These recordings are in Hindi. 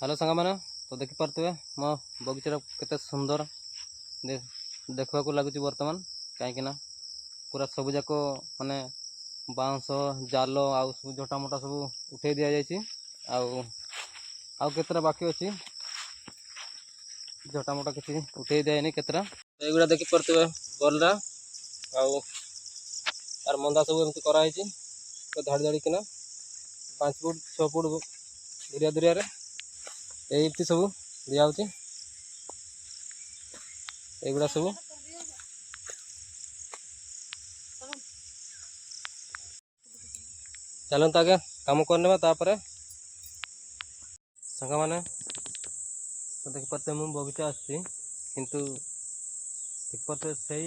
हेलो सांग मैंने तो देखिपे मो बगीचार केते सुंदर देखा लगुच बर्तमान कहीं पूरा सब जाक माने बाउंस जाल आउ सब झटा मोटा सब उठे दि जाए केतरा बाकी अच्छी झटा मोटा किसी उठे दिए केतरा एगुड़ा देखिपे कलरा आर मंदा सब एमती कराई धाड़ी धाड़ी किना 5 फुट 6 फुट दुरिया दुरिया एमती सब दिया एगुड़ा सब चलते आगे कम करने सांग मैंने तो देखिपे मुझे बगीचा आसी किंतु देखिपे से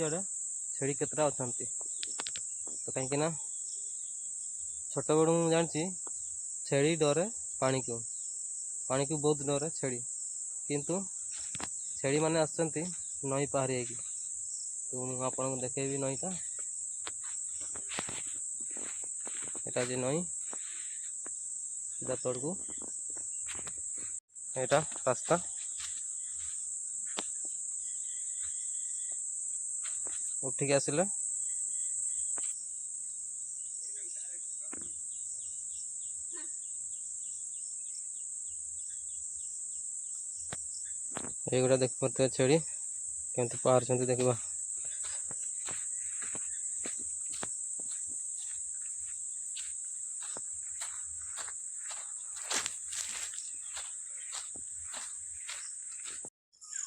छेड़ी केतरा अच्छा तो कहीं छोट बड़ू जानी छेड़ी डरे पानी को बहुत डरे छेड़ी किंतु छेड़ी माने आसती नई पहाड़ी है तो मुझे आपको देखेबी नईटा यहाँ जे नई सीधा तौड़ को यहाँ रास्ता उठिक आसिले ये देख पारे छेड़ी केमती पहाड़ देखा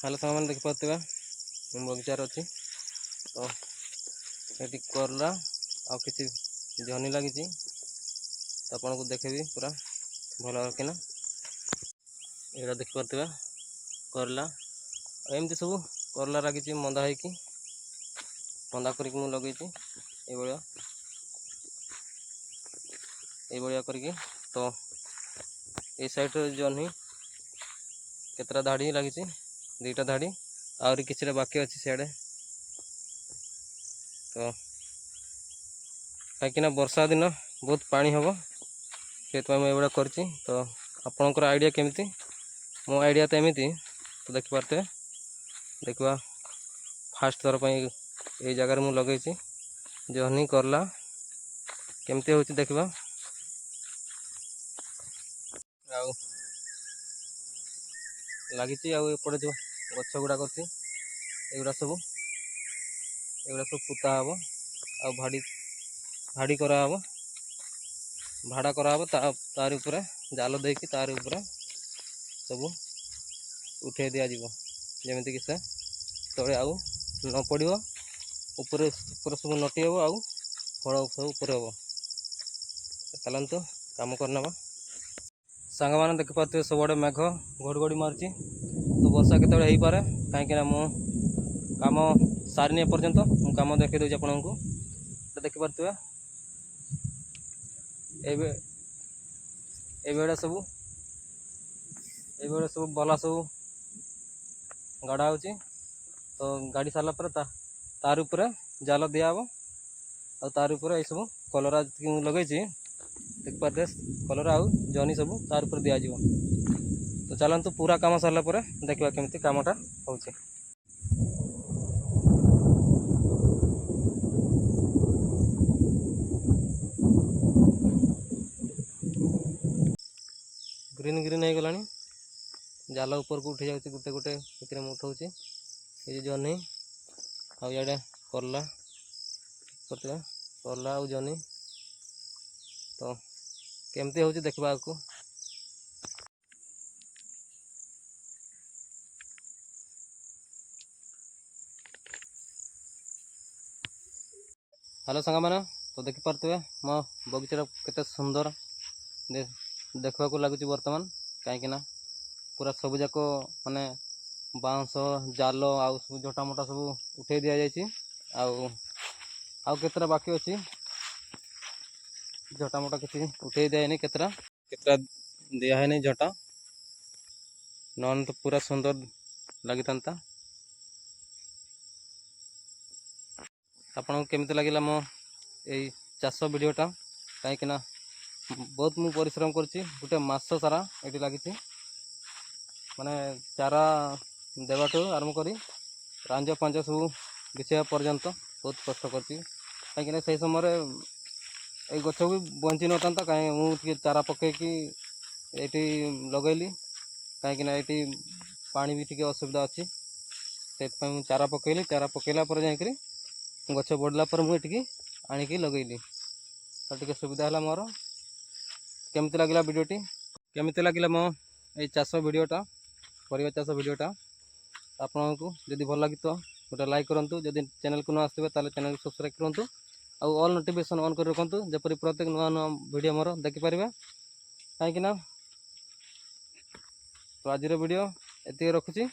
हेलो सांग मैंने देखिपे बगीचार अच्छी तो ये करला आ कि जहनी लगी तो आपन को देखेबी पूरा भल किना ये देखिपे करला एमती सब करला लगी मंदा है मंदा कर लगे ये करके तो ये साइड जह्नी केतरा धाड़ी लगी 2टा धाड़ी आहरी किसी बाकी अच्छी सियाड़े तो कहीं वर्षा दिन बहुत पानी हम से मुझे कर तो आपणकर आइडिया केमती मो आइडिया तो एमती तो देखिपे देखा फास्ट थर पर ये जगार मुझे लगे जहनी करला केमती हो देखा लगी एपटे जो गछ गुड़ाक अच्छी एगुड़ा सब पुता हम आ भाड़ी भाड़ी कराब भाड़ा कराब तार ऊपर जाल देकी तार ऊपर सब उठे दिज्व जमीक से तले आउ न पड़ ऊपर सब नटी हम आउ फल सब ऊपर हम चलतु कम करना सांग मैंने देखिपे सबुआड़े मेघ घड़घड़ी मार्ची तो वर्षा केतरे हो पारे कहीं मु कम सारे एपर्यंत मु कम देखे दूसरी आपन को देखिपे ये सब बला सब गाड़ा हो तो गाड़ी सारा पर तार ऊपर जाल दिहब आ तार ऊपर ये सब कलरा लगे देखिपे कलरा आउ जनी सब तार ऊपर दिज्व तो चलतु पूरा कम सरला देखा केमती कामटा हो ग्रीन ग्रीन हो गला जाल ऊपर को उठी जाऊँगी गोटे गोटे से उठाऊँगी ये जह्नी आड़े करला करला आ जह्नी तो केमती हो देखा आपको हेलो सांग मैंने तो देखिपे मो बगीचार केते सुंदर देखा लगुच बर्तमान कहीं पूरा सब जाक माने बाउंस जाल आउ सब झटा मोटा सब उठे दि जाए केतरा बाकी अच्छी झटा मोटा किसी उठे दिए केतरा केतरा दिया है नहीं झटा नन तो पूरा सुंदर लगी था आपन केमती लगे मो यही चाष वीडियोटा कहीं बहुत मु परिश्रम कर गोटे मास सारा ये लगी ମାନେ ଚାରା ଦେବାଠୁ ଆରମ୍ଭ କରି ରାଞ୍ଜ ପାଞ୍ଜ ସବୁ ବିଛେଇବା ପର୍ଯ୍ୟନ୍ତ ବହୁତ କଷ୍ଟ କରିଛି। କାହିଁକିନା ସେଇ ସମୟରେ ଏଇ ଗଛ ବି ବଞ୍ଚି ନଥାନ୍ତା। କାହିଁକି ମୁଁ ଟିକେ ଚାରା ପକେଇକି ଏଇଠି ଲଗେଇଲି, କାହିଁକିନା ଏଇଠି ପାଣି ବି ଟିକେ ଅସୁବିଧା ଅଛି। ସେଥିପାଇଁ ମୁଁ ଚାରା ପକେଇଲି। ଚାରା ପକେଇଲା ପରେ ଯାଇକରି ଗଛ ବଢ଼ିଲା ପରେ ମୁଁ ଏଠିକି ଆଣିକି ଲଗେଇଲି, ତ ଟିକେ ସୁବିଧା ହେଲା ମୋର। କେମିତି ଲାଗିଲା ଭିଡ଼ିଓଟି? କେମିତି ଲାଗିଲା ମୋ ଏଇ ଚାଷ ଭିଡ଼ିଓଟା, ପରିବା ଚାଷ ଭିଡ଼ିଓଟା? ଆପଣଙ୍କୁ ଯଦି ଭଲ ଲାଗିଥିବ ଗୋଟେ ଲାଇକ୍ କରନ୍ତୁ। ଯଦି ଚ୍ୟାନେଲକୁ ନ ଆସିଥିବେ ତାହେଲେ ଚ୍ୟାନେଲକୁ ସବସ୍କ୍ରାଇବ୍ କରନ୍ତୁ, ଆଉ ଅଲ୍ ନୋଟିଫିକେସନ୍ ଅନ୍ କରି ରଖନ୍ତୁ, ଯେପରି ପ୍ରତ୍ୟେକ ନୂଆ ନୂଆ ଭିଡ଼ିଓ ମୋର ଦେଖିପାରିବେ। କାହିଁକିନା ତ ଆଜିର ଭିଡ଼ିଓ ଏତିକି ରଖୁଛି।